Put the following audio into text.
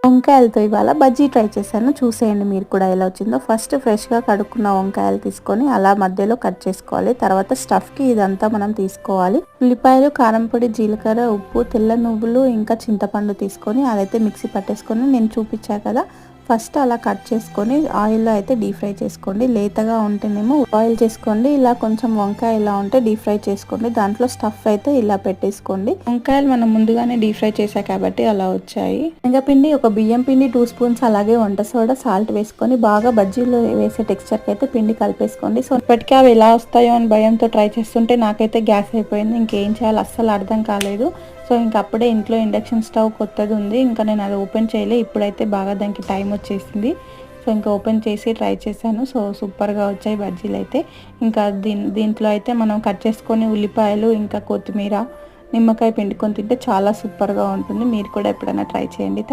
వంకాయలతో ఇవాళ బజ్జీ ట్రై చేశాను. చూసేయండి మీరు కూడా ఎలా వచ్చిందో. ఫస్ట్ ఫ్రెష్‌గా కడుక్కున్న వంకాయలు తీసుకొని అలా మధ్యలో కట్ చేసుకోవాలి. తర్వాత స్టఫ్‌కి ఇదంతా మనం తీసుకోవాలి. ఉల్లిపాయలు, కారం పొడి, జీలకర్ర, ఉప్పు, తెల్ల నువ్వులు, ఇంకా చింతపండు తీసుకొని అదైతే మిక్సీ పట్టేసుకొని నేను చూపించా కదా, ఫస్ట్ అలా కట్ చేసుకొని ఆయిల్లో అయితే డీప్ ఫ్రై చేసుకోండి. లేతగా ఉంటేనేమో ఆయిల్ చేసుకోండి. ఇలా కొంచెం వంకాయ ఇలా ఉంటే డీప్ ఫ్రై చేసుకోండి. దాంట్లో స్టఫ్ అయితే ఇలా పెట్టేసుకోండి. వంకాయలు మనం ముందుగానే డీప్ ఫ్రై చేసా కాబట్టి అలా వచ్చాయి. శనగపిండి, ఒక బియ్యం పిండి 2 స్పూన్స్, అలాగే వంట సోడా, సాల్ట్ వేసుకొని బాగా బజ్జీలో వేసే టెక్స్చర్కి అయితే పిండి కలిపేసుకోండి. సో ఇప్పటికీ అవి ఎలా వస్తాయో అని భయంతో ట్రై చేస్తుంటే నాకైతే గ్యాస్ అయిపోయింది. ఇంకేం చేయాలో అస్సలు అర్థం కాలేదు. సో ఇంక అప్పుడే ఇంట్లో ఇండక్షన్ స్టవ్ కొత్తది ఉంది. ఇంకా నేను అది ఓపెన్ చేయలే. ఇప్పుడైతే బాగా దానికి టైం వచ్చేసింది. సో ఇంకా ఓపెన్ చేసి ట్రై చేశాను. సో సూపర్గా వచ్చాయి బజ్జీలు అయితే. ఇంకా దీంట్లో అయితే మనం కట్ చేసుకొని ఉల్లిపాయలు, ఇంకా కొత్తిమీర, నిమ్మకాయ పిండుకొని తింటే చాలా సూపర్గా ఉంటుంది. మీరు కూడా ఎప్పుడైనా ట్రై చేయండి.